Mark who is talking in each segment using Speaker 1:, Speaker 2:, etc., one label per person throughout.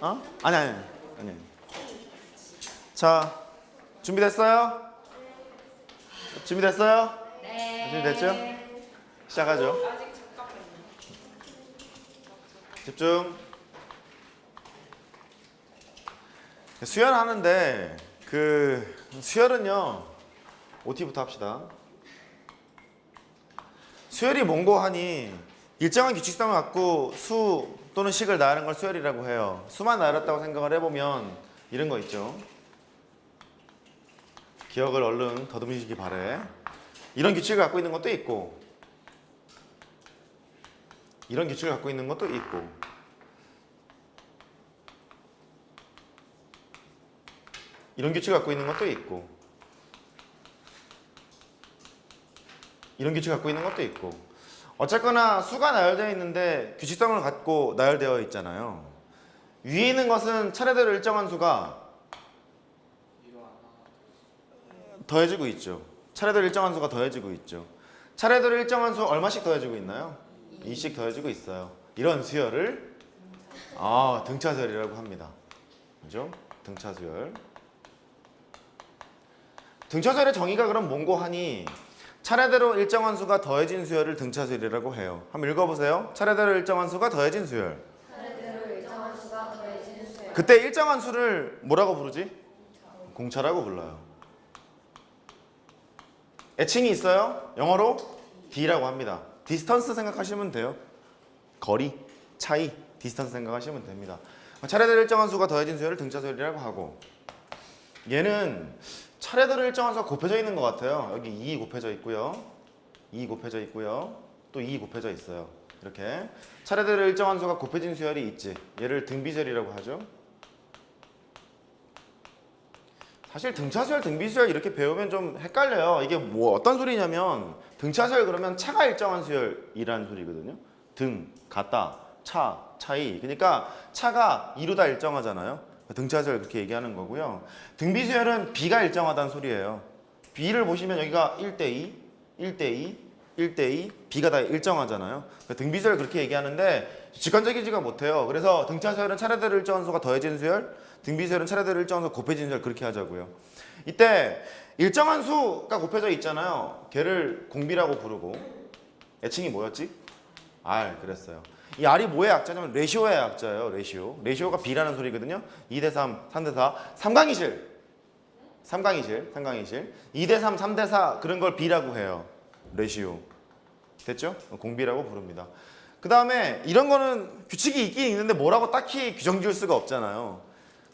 Speaker 1: 어? 아니. 자, 준비됐어요? 준비됐어요?
Speaker 2: 네.
Speaker 1: 준비됐죠? 시작하죠.
Speaker 2: 아직 잠깐만요.
Speaker 1: 집중. 수열하는데 수열은요 OT부터 합시다. 수열이 뭔고 하니 일정한 규칙성을 갖고 수 또는 식을 나열한 걸 수열이라고 해요. 수만 나열했다고 생각을 해보면 이런 거 있죠. 기억을 얼른 더듬으시기 바래. 이런 규칙을 갖고 있는 것도 있고 이런 규칙을 갖고 있는 것도 있고 이런 규칙을 갖고 있는 것도 있고 이런 규칙을 갖고 있는 것도 있고 어쨌거나 수가 나열되어 있는데 규칙성을 갖고 나열되어 있잖아요. 위에 있는 것은 차례대로 일정한 수가 더해지고 있죠. 차례대로 일정한 수가 더해지고 있죠. 차례대로 일정한 수 얼마씩 더해지고 있나요? 2씩 더해지고 있어요. 이런 수열을 등차수열이라고 합니다. 그죠? 등차수열. 등차수열의 정의가 그럼 뭔고 하니 차례대로 일정한 수가 더해진 수열을 등차수열이라고 해요. 한번 읽어보세요. 차례대로 일정한 수가 더해진 수열.
Speaker 2: 차례대로 일정한 수가 더해지는 수열.
Speaker 1: 그때 일정한 수를 뭐라고 부르지? 공차라고 불러요. 애칭이 있어요. 영어로 D라고 합니다. 디스턴스 생각하시면 돼요. 거리, 차이, 디스턴스 생각하시면 됩니다. 차례대로 일정한 수가 더해진 수열을 등차수열이라고 하고 얘는 차례대로 일정한 수가 곱해져 있는 것 같아요. 여기 2 곱해져 있고요. 2 곱해져 있고요. 또 2 곱해져 있어요. 이렇게 차례대로 일정한 수가 곱해진 수열이 있지. 얘를 등비수열이라고 하죠. 사실 등차수열, 등비수열 이렇게 배우면 좀 헷갈려요. 이게 뭐 어떤 소리냐면 등차수열 그러면 차가 일정한 수열이라는 소리거든요. 등, 같다, 차, 차이. 그러니까 차가 이루다 일정하잖아요. 등차수열 그렇게 얘기하는 거고요. 등비수열은 비가 일정하다는 소리예요. 비를 보시면 여기가 1대2, 1대2, 1대2, 비가 다 일정하잖아요. 등비수열 그렇게 얘기하는데 직관적이지가 못해요. 그래서 등차수열은 차례대로 일정한 수가 더해진 수열, 등비수열은 차례대로 일정한 수가 곱해진 수열 그렇게 하자고요. 이때 일정한 수가 곱해져 있잖아요. 걔를 공비라고 부르고 애칭이 뭐였지? R 그랬어요. 이 R이 뭐의 약자냐면 레시오의 약자예요. 레시오가 B라는 소리거든요. 2대3, 3대4, 3강이실 2대3, 3대4 그런 걸 B라고 해요. 레시오 됐죠? 공비라고 부릅니다. 그 다음에 이런 거는 규칙이 있긴 있는데 뭐라고 딱히 규정 지을 수가 없잖아요.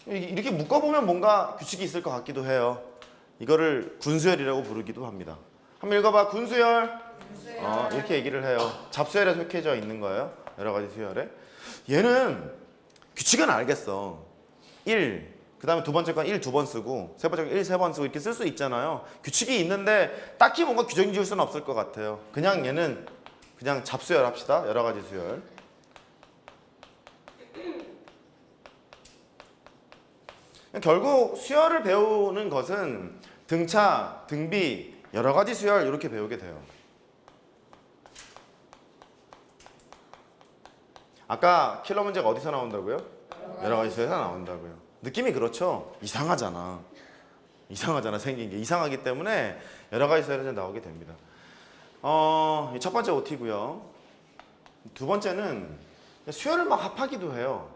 Speaker 1: 이렇게 묶어보면 뭔가 규칙이 있을 것 같기도 해요. 이거를 군수열이라고 부르기도 합니다. 한번 읽어봐. 군수열. 이렇게 얘기를 해요. 잡수열에 속해져 있는 거예요. 여러 가지 수열에. 얘는 규칙은 알겠어. 1, 그 다음에 두 번째 건 1 두 번 쓰고 세 번째 건 1 세 번 쓰고 이렇게 쓸 수 있잖아요. 규칙이 있는데 딱히 뭔가 규정 지을 수는 없을 것 같아요. 그냥 얘는 그냥 잡수열 합시다. 여러 가지 수열. 결국 수열을 배우는 것은 등차, 등비, 여러 가지 수열 이렇게 배우게 돼요. 아까 킬러 문제가 어디서 나온다고요? 여러 가지 수열에서 나온다고요. 느낌이 그렇죠? 이상하잖아. 생긴 게. 이상하기 때문에 여러 가지 수열에서 나오게 됩니다. 첫 번째 OT고요. 두 번째는 수열을 막 합하기도 해요.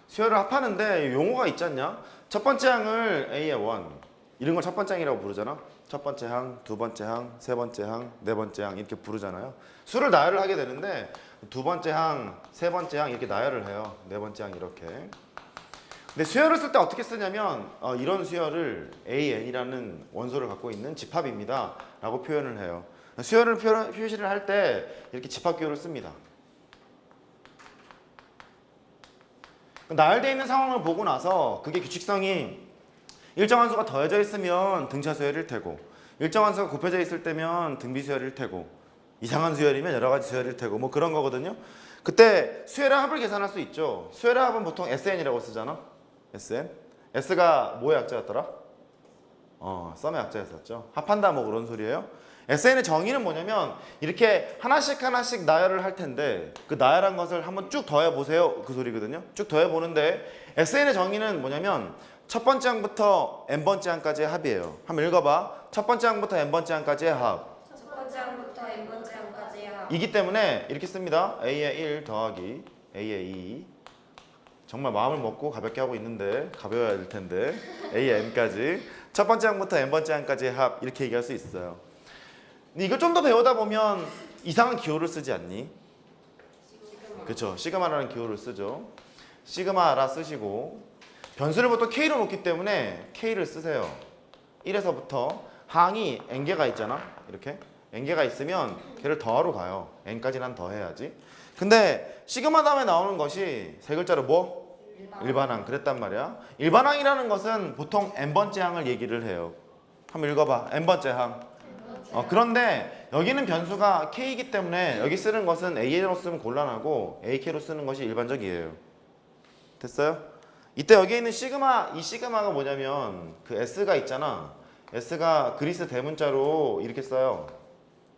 Speaker 1: 수열을 합하는데 용어가 있지 않냐? 첫 번째 항을 A의 원 이런 걸 첫 번째 항이라고 부르잖아. 첫 번째 항, 두 번째 항, 세 번째 항, 네 번째 항 이렇게 부르잖아요. 수를 나열을 하게 되는데 두 번째 항, 세 번째 항 이렇게 나열을 해요. 네 번째 항 이렇게. 근데 수열을 쓸 때 어떻게 쓰냐면 이런 수열을 AN이라는 원소를 갖고 있는 집합입니다 라고 표현을 해요. 수열을 표시를 할 때 이렇게 집합기호를 씁니다. 나열되어 있는 상황을 보고 나서 그게 규칙성이 일정한 수가 더해져 있으면 등차수열일 테고 일정한 수가 곱해져 있을 때면 등비수열일 테고 이상한 수열이면 여러 가지 수열일 테고 뭐 그런 거거든요. 그때 수열의 합을 계산할 수 있죠. 수열의 합은 보통 SN이라고 쓰잖아. SN. S가 뭐의 약자였더라? 썸의 약자였었죠. 합한다 뭐 그런 소리예요. SN의 정의는 뭐냐면 이렇게 하나씩 하나씩 나열을 할 텐데 그 나열한 것을 한번 쭉 더해보세요 그 소리거든요. 쭉 더해보는데 SN의 정의는 뭐냐면 첫 번째 항부터 n번째 항까지의 합이에요. 한번 읽어봐. 첫 번째 항부터 n번째 항까지의 합.
Speaker 2: 첫 번째 항부터 n번째 항까지의 합.
Speaker 1: 이기 때문에 이렇게 씁니다. a의 1 더하기 a의 2. 정말 마음을 먹고 가볍게 하고 있는데 가벼워야 될 텐데 a의 n까지 첫 번째 항부터 n번째 항까지의 합 이렇게 얘기할 수 있어요. 근데 이걸 좀 더 배우다 보면 이상한 기호를 쓰지 않니? 그렇죠. 시그마라는 기호를 쓰죠. 시그마라 쓰시고 변수를 보통 k로 놓기 때문에 k를 쓰세요. 1에서부터 항이 n개가 있잖아. 이렇게 n개가 있으면 걔를 더하러 가요. n까지는 더해야지. 근데 시그마 다음에 나오는 것이 세 글자로 뭐? 일반항. 그랬단 말이야. 일반항이라는 것은 보통 n번째 항을 얘기를 해요. 한번 읽어봐. n번째 항. 그런데 여기는 변수가 k이기 때문에 여기 쓰는 것은 a로 쓰면 곤란하고 ak로 쓰는 것이 일반적이에요. 됐어요? 이때 여기 있는 시그마, 이 시그마가 뭐냐면 그 s가 있잖아. s가 그리스 대문자로 이렇게 써요.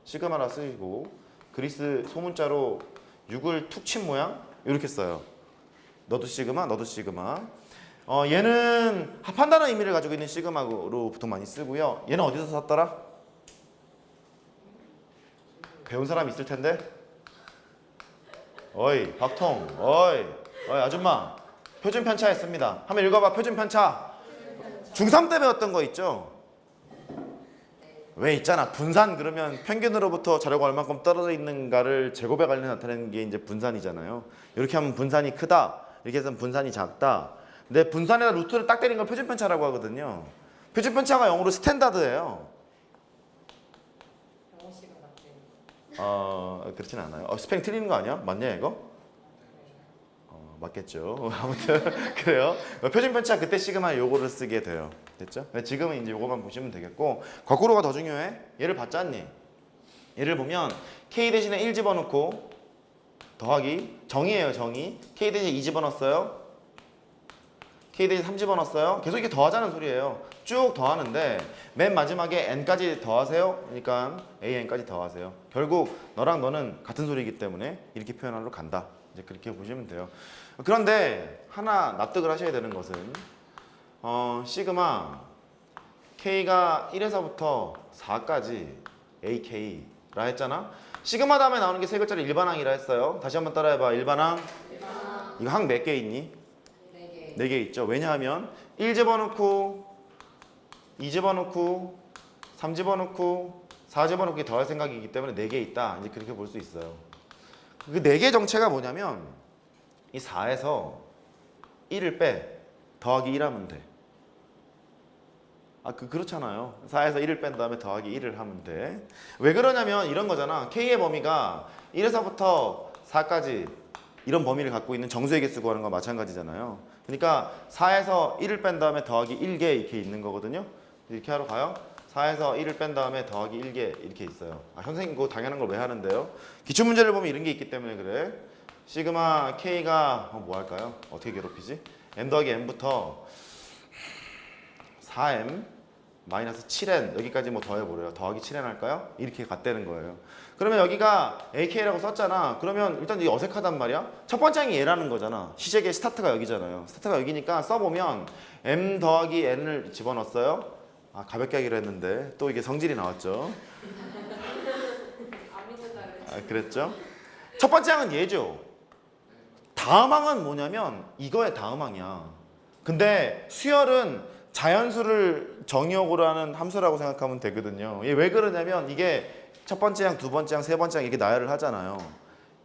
Speaker 1: 시그마라 쓰이고 그리스 소문자로 6을 툭 친 모양 이렇게 써요. 너도 시그마, 너도 시그마. 얘는 합한다는 의미를 가지고 있는 시그마로 보통 많이 쓰고요. 얘는 어디서 샀더라? 배운 사람 있을 텐데. 어이 박통, 어이 아줌마. 표준 편차했습니다. 한번 읽어봐. 표준 편차. 중3 때 배웠던 거 있죠? 왜 있잖아. 분산 그러면 평균으로부터 자료가 얼마큼 떨어져 있는가를 제곱에 관련 나타내는 게 이제 분산이잖아요. 이렇게 하면 분산이 크다. 이렇게 해서 분산이 작다. 근데 분산에다 루트를 딱 때린 걸 표준 편차라고 하거든요. 표준 편차가 영어로 스탠다드예요. 그렇진 않아요. 스펠링 틀리는 거 아니야? 맞냐 이거? 맞겠죠. 아무튼 그래요. 표준 편차 그때 시그마 요거를 쓰게 돼요. 됐죠? 지금은 이제 요거만 보시면 되겠고 거꾸로가 더 중요해. 얘를 봤잖니? 얘를 보면 k 대신에 1 집어넣고 더하기 정의예요. 정의. k 대신에 2 집어넣었어요. k 대신에 3 집어넣었어요. 계속 이렇게 더하자는 소리예요. 쭉 더하는데 맨 마지막에 n까지 더하세요. 그러니까 an까지 더하세요. 결국 너랑 너는 같은 소리이기 때문에 이렇게 표현하러 간다. 이제 그렇게 보시면 돼요. 그런데 하나 납득을 하셔야 되는 것은 시그마 k가 1에서부터 4까지 ak라 했잖아. 시그마 다음에 나오는 게 세 글자로 일반항이라 했어요. 다시 한번 따라해봐. 일반항. 이거 항 몇 개 있니? 4개 있죠. 왜냐하면 1 집어넣고 2 집어넣고 3 집어넣고 4 집어넣기 더할 생각이기 때문에 4개 있다. 이제 그렇게 볼 수 있어요. 그 4개 정체가 뭐냐면 이 4에서 1을 빼 더하기 1 하면 돼. 그렇잖아요. 4에서 1을 뺀 다음에 더하기 1을 하면 돼. 왜 그러냐면 이런 거잖아. K의 범위가 1에서부터 4까지 이런 범위를 갖고 있는 정수의 개수 구하는 거와 마찬가지잖아요. 그러니까 4에서 1을 뺀 다음에 더하기 1개 이렇게 있는 거거든요. 이렇게 하러 가요. 4에서 1을 뺀 다음에 더하기 1개 이렇게 있어요. 선생님 그거 당연한 걸 왜 하는데요? 기출문제를 보면 이런 게 있기 때문에 그래. 시그마 K가 뭐 할까요? 어떻게 괴롭히지? m 더하기 n부터 4m 마이너스 7n 여기까지 뭐 더해보래요. 더하기 7n 할까요? 이렇게 갔다는 거예요. 그러면 여기가 AK라고 썼잖아. 그러면 일단 이게 어색하단 말이야. 첫 번째 항이 얘라는 거잖아. 시제의 스타트가 여기잖아요. 스타트가 여기니까 써보면 m 더하기 n을 집어넣었어요. 가볍게 하기로 했는데 또 이게 성질이 나왔죠. 그랬죠? 첫 번째 항은 얘죠. 다음 항은 뭐냐면 이거의 다음 항이야. 근데 수열은 자연수를 정의역으로 하는 함수라고 생각하면 되거든요. 얘 왜 그러냐면 이게 첫 번째 항, 두 번째 항, 세 번째 항 이렇게 나열을 하잖아요.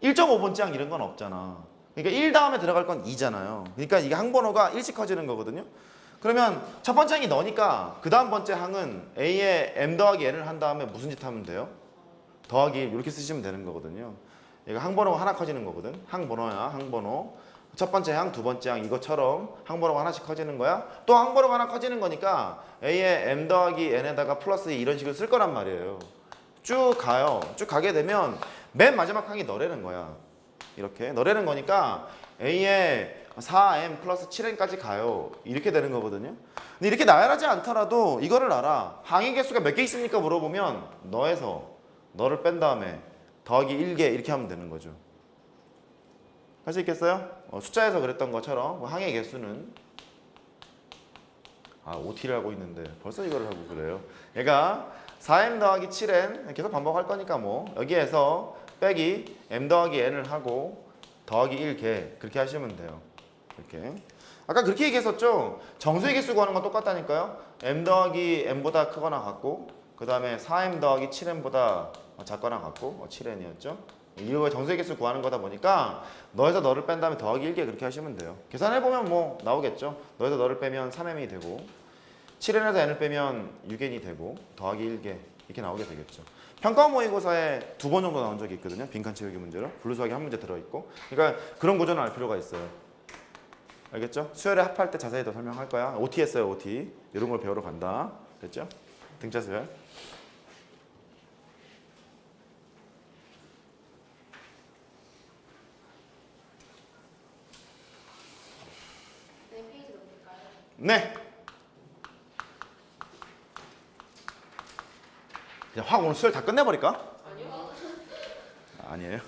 Speaker 1: 1.5번째 항 이런 건 없잖아. 그러니까 1 다음에 들어갈 건 2잖아요. 그러니까 이게 항번호가 일씩 커지는 거거든요. 그러면 첫 번째 항이 너니까 그 다음 번째 항은 A에 M 더하기 N을 한 다음에 무슨 짓 하면 돼요? 더하기 이렇게 쓰시면 되는 거거든요. 얘가 항번호가 하나 커지는 거거든. 항번호야, 항번호. 첫 번째 항, 두 번째 항 이것처럼 항번호가 하나씩 커지는 거야. 또 항번호가 하나 커지는 거니까 A에 M 더하기 N에다가 플러스 이런 식으로 쓸 거란 말이에요. 쭉 가요. 쭉 가게 되면 맨 마지막 항이 너라는 거야. 이렇게 너라는 거니까 A에 4m 플러스 7n까지 가요. 이렇게 되는 거거든요. 근데 이렇게 나열하지 않더라도 이거를 알아. 항의 개수가 몇 개 있습니까? 물어보면 너에서 너를 뺀 다음에 더하기 1개 이렇게 하면 되는 거죠. 할 수 있겠어요? 숫자에서 그랬던 것처럼 항의 개수는 OT를 하고 있는데 벌써 이거를 하고 그래요. 얘가 4m 더하기 7n 계속 반복할 거니까 뭐 여기에서 빼기 m 더하기 n을 하고 더하기 1개 그렇게 하시면 돼요. 이렇게 아까 그렇게 얘기했었죠? 정수의 개수 구하는 건 똑같다니까요. m 더하기 n보다 크거나 같고 그 다음에 4m 더하기 7n보다 작거나 같고 7n이었죠. 이거 정수의 개수 구하는 거다 보니까 너에서 너를 뺀 다음에 더하기 1개 그렇게 하시면 돼요. 계산해보면 뭐 나오겠죠. 너에서 너를 빼면 3m이 되고 7n에서 n을 빼면 6n이 되고 더하기 1개 이렇게 나오게 되겠죠. 평가 모의고사에 2번 정도 나온 적이 있거든요. 빈칸 채우기 문제로. 분류수학이 한 문제 들어있고. 그러니까 그런 구조는 알 필요가 있어요. 알겠죠? 수열에 합할 때 자세히 더 설명할 거야. OT 했어요, OT. 이런 걸 배우러 간다. 됐죠? 등차 수열.
Speaker 2: 네, 페이지 넘길까요?
Speaker 1: 네. 그냥 확 오늘 수열 다 끝내버릴까?
Speaker 2: 아니요.
Speaker 1: 아니에요.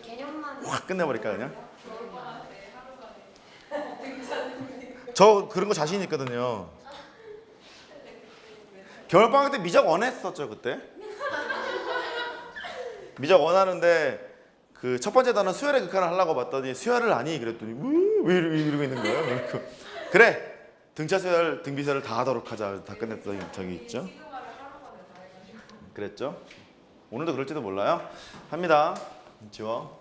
Speaker 2: 개념만
Speaker 1: 확 끝내버릴까 그냥? 저 그런 거 자신 있거든요. 겨울방학 때 미적 원했었죠 그때. 미적 원하는데 그 첫 번째 단원 수열의 극한을 하려고 봤더니 수열을 아니 그랬더니 왜 이러고 있는 거예요? 그래서 그래 등차 수열 등비수열을 다 하도록 하자 다 끝냈던 적이 있죠. 그랬죠. 오늘도 그럴지도 몰라요. 합니다. 지워.